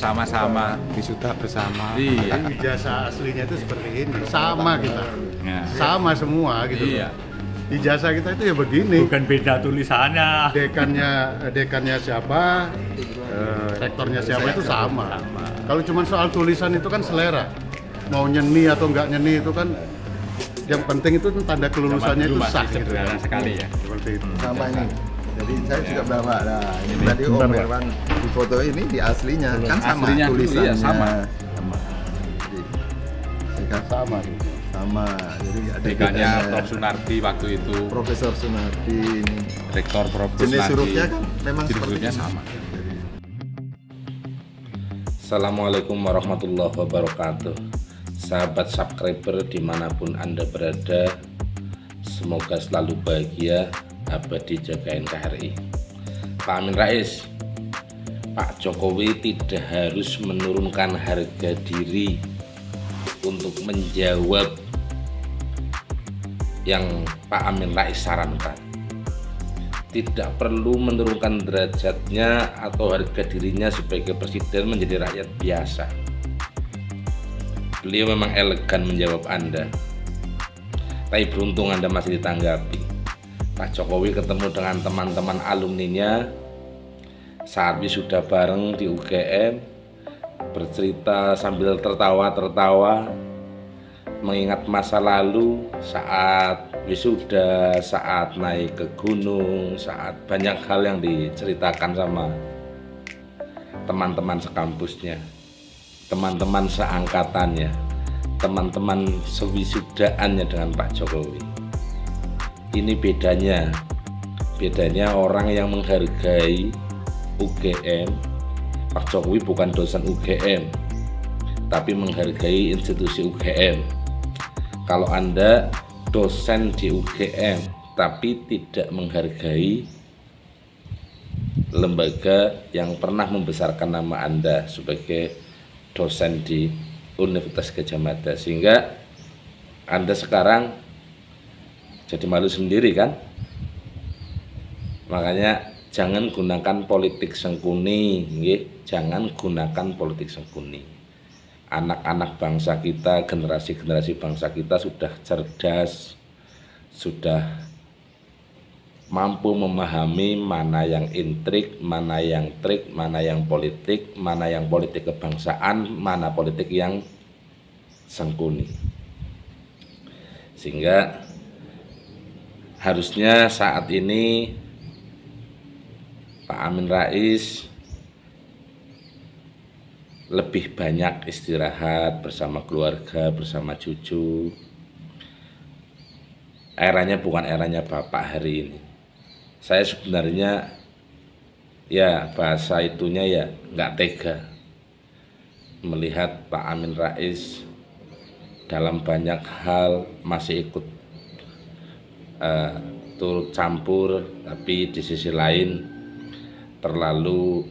sama-sama wisuda bersama. iya Ijazah aslinya itu seperti ini, sama kita, ya. sama semua gitu. Iya. Ijazah kita itu ya begini. Bukan beda tulisannya. Dekannya siapa, rektornya siapa itu sama. Kalau cuma soal tulisan itu kan selera. Mau nyeni atau nggak nyeni itu kan yang penting itu tanda kelulusannya itu sah. Gitu. Sederhana sekali ya. Seperti itu. Sama ini. Jadi saya juga bawa. Nah, ini tadi Om Herwan di foto ini di aslinya kan sama Aslinya, tulisannya. iya, sama. Jadi, dekan Sama. sama. Jadi ada Dekannya bedanya. Prof. Sunardi waktu itu, Profesor Sunardi ini. Rektor Prof. Jenis Sunardi. hurufnya kan memang Jenis seperti hurufnya ini. sama. Assalamualaikum warahmatullahi wabarakatuh. Sahabat subscriber dimanapun Anda berada, semoga selalu bahagia, abadi jaga NKRI. Pak Amin Rais, Pak Jokowi tidak harus menurunkan harga diri untuk menjawab yang Pak Amin Rais sarankan. Tidak perlu menurunkan derajatnya atau harga dirinya sebagai presiden menjadi rakyat biasa. Beliau memang elegan menjawab Anda, tapi beruntung Anda masih ditanggapi. Pak Jokowi ketemu dengan teman-teman alumninya saat wisuda bareng di UGM, bercerita sambil tertawa-tertawa, mengingat masa lalu saat wisuda, saat naik ke gunung, saat banyak hal yang diceritakan sama teman-teman sekampusnya, teman-teman seangkatannya, teman-teman sewisudaannya dengan Pak Jokowi. Ini bedanya orang yang menghargai UGM. Pak Jokowi bukan dosen UGM, tapi menghargai institusi UGM. Kalau Anda dosen di UGM tapi tidak menghargai lembaga yang pernah membesarkan nama Anda sebagai dosen di Universitas Gadjah Mada, sehingga Anda sekarang jadi malu sendiri kan? Makanya jangan gunakan politik sengkuni, jangan gunakan politik sengkuni. Anak-anak bangsa kita, generasi-generasi bangsa kita sudah cerdas, sudah mampu memahami mana yang intrik, mana yang trik, mana yang politik kebangsaan, mana politik yang sengkuni. Sehingga harusnya saat ini Pak Amin Rais lebih banyak istirahat bersama keluarga, bersama cucu. Eranya bukan eranya Bapak hari ini. Saya sebenarnya ya bahasa itunya ya nggak tega melihat Pak Amin Rais dalam banyak hal masih ikut turut campur, tapi di sisi lain terlalu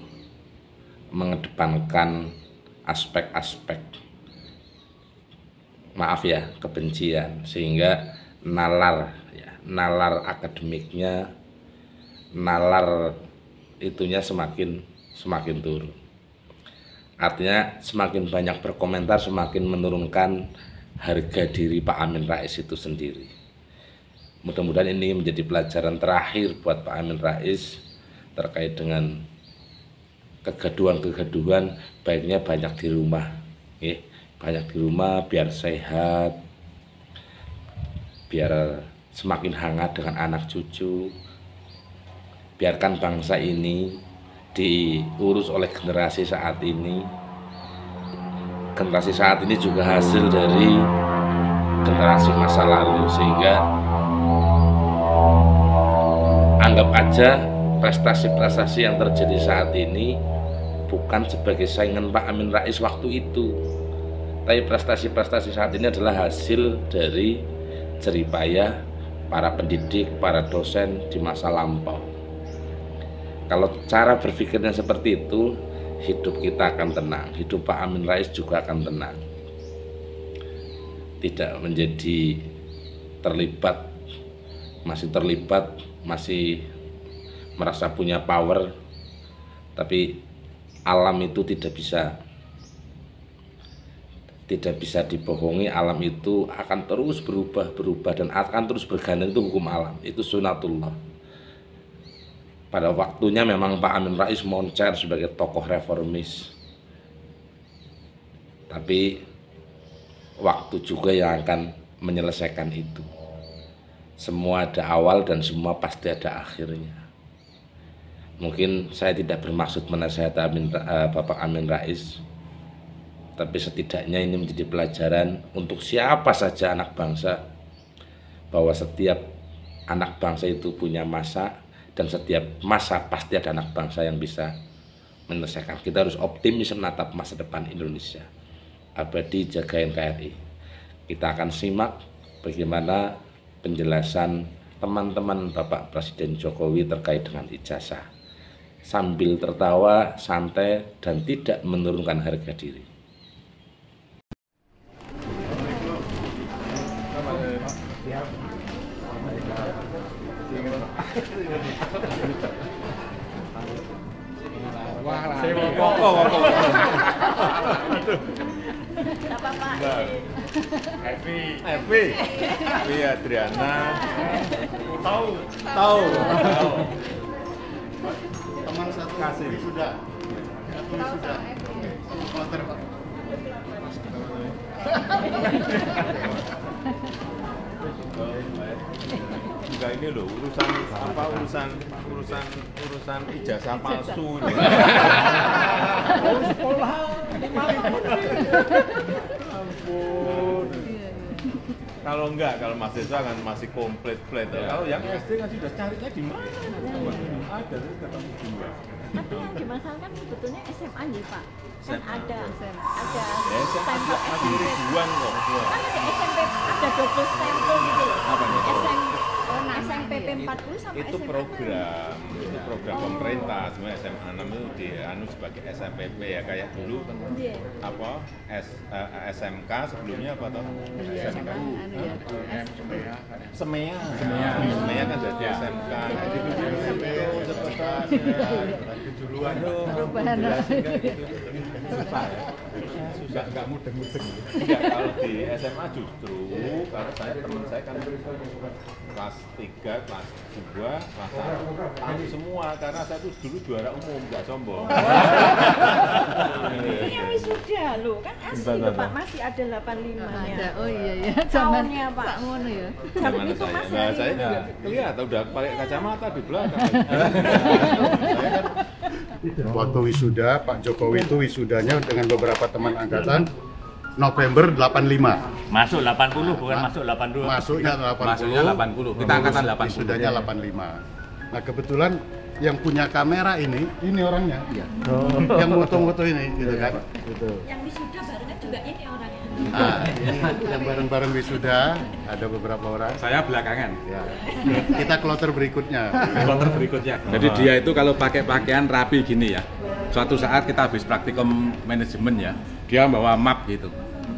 mengedepankan aspek-aspek kebencian, sehingga nalar akademiknya, nalar itunya semakin turun. Artinya semakin banyak berkomentar, semakin menurunkan harga diri Pak Amin Rais itu sendiri. Mudah-mudahan ini menjadi pelajaran terakhir buat Pak Amin Rais terkait dengan kegaduhan-kegaduhan. Baiknya banyak di rumah, banyak di rumah biar sehat, biar semakin hangat dengan anak cucu. Biarkan bangsa ini diurus oleh generasi saat ini. Generasi saat ini juga hasil dari generasi masa lalu, sehingga anggap aja prestasi-prestasi yang terjadi saat ini bukan sebagai saingan Pak Amin Rais waktu itu, tapi prestasi-prestasi saat ini adalah hasil dari jeripayah para pendidik, para dosen di masa lampau. Kalau cara berpikirnya seperti itu, hidup kita akan tenang, hidup Pak Amin Rais juga akan tenang. Tidak menjadi terlibat, masih merasa punya power, tapi alam itu tidak bisa dibohongi, alam itu akan terus berubah dan akan terus berganti, itu hukum alam, itu sunatullah. Pada waktunya memang Pak Amin Rais moncer sebagai tokoh reformis, tapi waktu juga yang akan menyelesaikan itu. Semua ada awal dan semua pasti ada akhirnya. Mungkin saya tidak bermaksud menasihati Bapak Amin Rais, tapi setidaknya ini menjadi pelajaran untuk siapa saja anak bangsa, bahwa setiap anak bangsa itu punya masa, dan setiap masa pasti ada anak bangsa yang bisa menyelesaikan. Kita harus optimis menatap masa depan Indonesia. Abadi jaga NKRI. Kita akan simak bagaimana penjelasan teman-teman Bapak Presiden Jokowi terkait dengan ijazah, sambil tertawa santai dan tidak menurunkan harga diri. Evi Adriana. Tahu. Teman satu Kasih. sudah. Enggak, ini loh urusan ijazah palsu. Sekolah 5.000. Ampun. Kalau mahasiswa kan masih komplit. Kalau yang SD kan sudah carinya di mana? Ada ketemu dua. Tapi yang dimasalahkan sebetulnya SMA ya Pak. Kan ada SMA masih ribuan kok. Kan ada SMP, ada double stempel gitu loh. Apa nih? SMPP 40 sama Itu SMA. program pemerintah. Sebenarnya SMA 6 itu dianu sebagai SMPP ya, kayak dulu Iya. apa SMK sebelumnya apa toh? SMK. Semea kan jadi SMK. Jadi Perubahan. susah ya. Susah, nggak mudeng-mudeng. Enggak, kalau di SMA justru kalau teman saya kan kelas 3, kelas 2, kelas 1 tahu semua karena saya tuh dulu juara umum, nggak sombong. Ini yang wisuda loh, kan asli loh Pak, masih ada 85-nya. Ada, oh iya. Tahunnya Pak. Pak ngono ya. Zaman Gimana itu saya? masih Nah, ada saya itu. juga kelihatan udah pakai kacamata di belakang. Waktu wisuda, Pak Jokowi itu wisudanya dengan beberapa teman angkatan November 85. Masuk 80 bukan masuk 82. Masuknya 80. Masuknya 80. Kita angkatan 80. Wisudanya 85. Nah, kebetulan yang punya kamera ini orangnya. Iya. Yang foto-foto ini gitu kan. Gitu. Yang wisuda barengan juga ini orangnya. Nah, ini yang bareng-bareng wisuda ada beberapa orang. Saya belakangan. Ya. Kita kloter berikutnya. Jadi dia itu kalau pakai pakaian rapi gini ya. Suatu saat kita habis praktikum manajemen ya, dia bawa map gitu.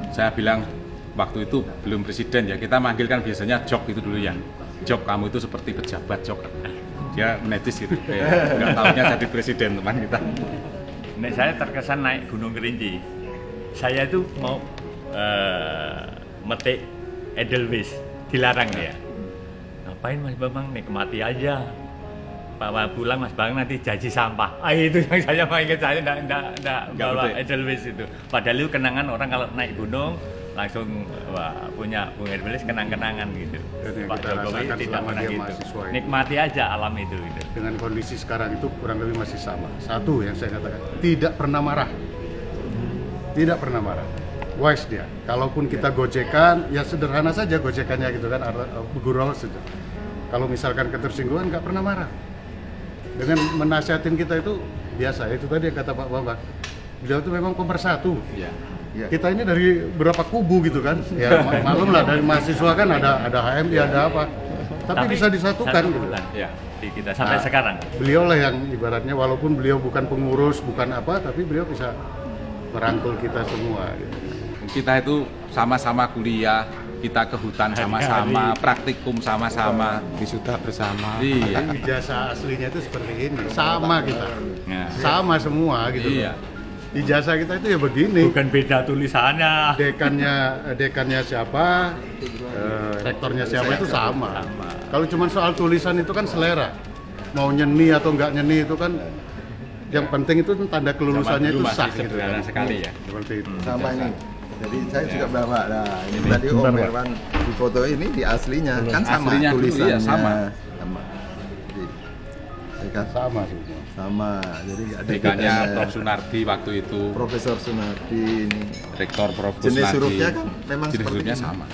Saya bilang waktu itu belum presiden ya, kita manggilkan biasanya jok itu dulu ya. Jok, kamu itu seperti pejabat jok. Dia netis gitu. Nggak taunya jadi presiden teman kita. Nek saya terkesan naik Gunung Kerinci. Saya itu mau metik Edelweiss, dilarang dia. Ngapain Mas Bambang, nikmati aja. Bawa pulang Mas Bambang nanti jaji sampah. Itu yang saya mau ingat, saya enggak bawa Edelweiss itu. Padahal itu kenangan orang kalau naik gunung langsung punya Bung Edelweiss kenang-kenangan gitu. Dan yang Pak kita Jokowi rasakan tidak selama pernah dia gitu. mahasiswa ini. Nikmati aja alam itu gitu. Dengan kondisi sekarang itu kurang lebih masih sama. Satu yang saya katakan, tidak pernah marah. Tidak pernah marah. Wise dia. Kalaupun kita gojekan, ya sederhana saja gojekannya gitu kan, gurau saja. Kalau misalkan ketersinggungan nggak pernah marah. Dengan menasihatin kita itu biasa. Itu tadi yang kata Pak Bambang. Beliau itu memang pemersatu. Iya. Kita ini dari berapa kubu gitu kan? Ya maklum lah, dari mahasiswa kan ada HMI, ada apa. Tapi bisa disatukan satu gitu. bulan, Ya. di kita sampai Nah, sekarang. Beliau lah yang ibaratnya walaupun beliau bukan pengurus, bukan apa, tapi beliau bisa merangkul kita semua gitu. Kita itu sama-sama kuliah, kita ke hutan sama-sama, praktikum sama-sama, wisuda bersama. iya, Ijazah aslinya itu seperti ini, sama kita, ya. sama semua gitu. Iya. Ijazah kita itu ya begini. Bukan beda tulisannya. Dekannya siapa, rektornya siapa itu sama. Kalau cuma soal tulisan itu kan selera. Mau nyeni atau nggak nyeni itu kan yang penting itu tanda kelulusannya itu sah gitu. Sederhana sekali ya. Seperti itu. Sama ini. Jadi saya juga bawa. Nah, ini tadi Om Herwan di foto ini di aslinya kan sama Aslinya dulu, tulisannya. iya, sama. Jadi, ya kan? Sama sih. Sama. Jadi nggak ada Dekannya bedanya. Prof. Sunardi waktu itu, Profesor Sunardi ini. Rektor Prof. Jenis Kusnadi. hurufnya kan memang Jenis seperti hurufnya ini. sama.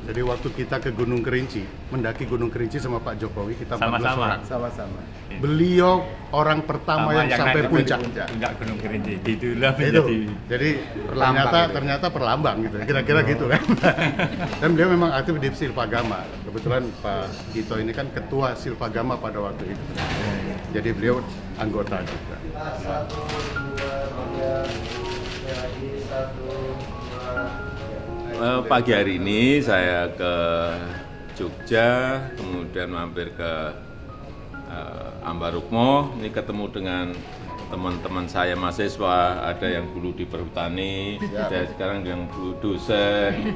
Jadi waktu kita ke Gunung Kerinci, mendaki Gunung Kerinci sama Pak Jokowi, kita 14 Sama-sama. orang. Sama-sama. Beliau orang pertama yang sampai naik puncak. Enggak Gunung Kerinci. Itulah Itu. menjadi Jadi ternyata perlambang gitu. Kira-kira gitu kan. Dan beliau memang aktif di Silpagama. Kebetulan Pak Gito ini kan ketua Silpagama pada waktu itu. Jadi beliau anggota juga. Pagi hari ini saya ke Jogja, kemudian mampir ke Ambarukmo. Ini ketemu dengan teman-teman saya mahasiswa, ada yang dulu di perhutani, ada sekarang yang dulu dosen,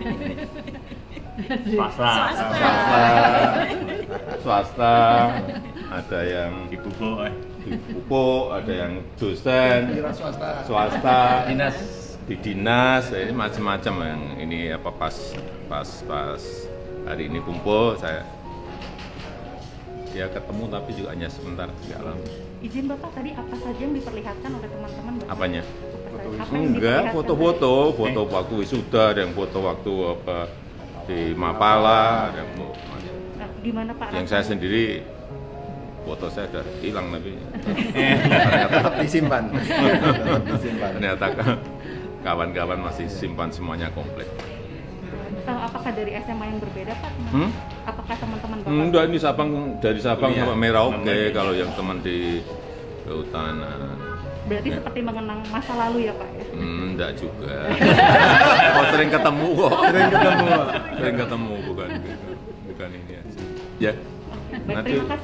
swasta, ada yang di pupuk. di pupuk, ada yang dosen, swasta, di dinas, ini macam-macam yang ini apa pas hari ini kumpul saya ya ketemu tapi juga hanya sebentar, tidak lama. Izin Bapak, tadi apa saja yang diperlihatkan oleh teman-teman Bapak? Apanya? Apa yang Enggak, diperlihatkan? foto-foto waktu wisuda, ada yang foto waktu apa di Mapala, ada yang Nah, di mana Pak? yang saya sendiri foto saya sudah hilang tapi Tetap disimpan. Tetap disimpan. ternyata kawan-kawan masih simpan semuanya komplit. Apakah dari SMA yang berbeda Pak? Apakah teman-teman Bapak? Enggak, ini dari Sabang sampai Merauke, kalau yang teman di kehutanan. Berarti seperti mengenang masa lalu ya Pak? Ya? Enggak juga. Oh, sering ketemu kok. Sering ketemu, bukan ini aja. Ya.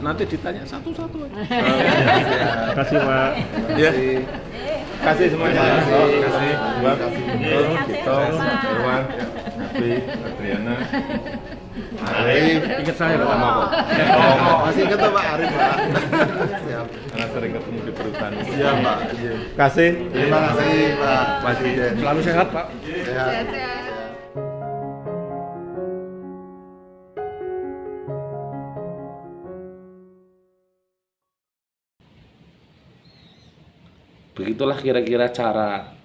Nanti ditanya satu-satu aja. Kasih Pak. Ya. Kasih semuanya. Kasih. Buat Gito, Irwan, Nabi, Adriana, Arif. Ingat saya Pak. Sama kok. Masih ingat tuh Pak Arif Pak. Siap. Karena sering ketemu di perhutani. Siap Pak. Kasih. Terima kasih Pak. Masih. Selalu sehat Pak. Sehat. Begitulah kira-kira cara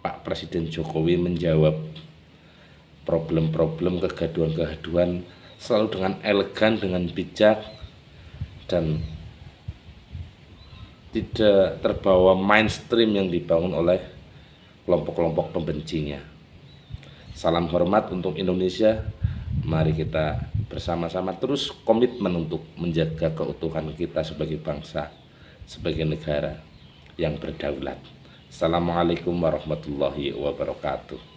Pak Presiden Jokowi menjawab problem-problem kegaduhan-kegaduhan selalu dengan elegan, dengan bijak, dan tidak terbawa mainstream yang dibangun oleh kelompok-kelompok pembencinya. Salam hormat untuk Indonesia. Mari kita bersama-sama terus komitmen untuk menjaga keutuhan kita sebagai bangsa, sebagai negara yang berdaulat. Assalamualaikum warahmatullahi wabarakatuh.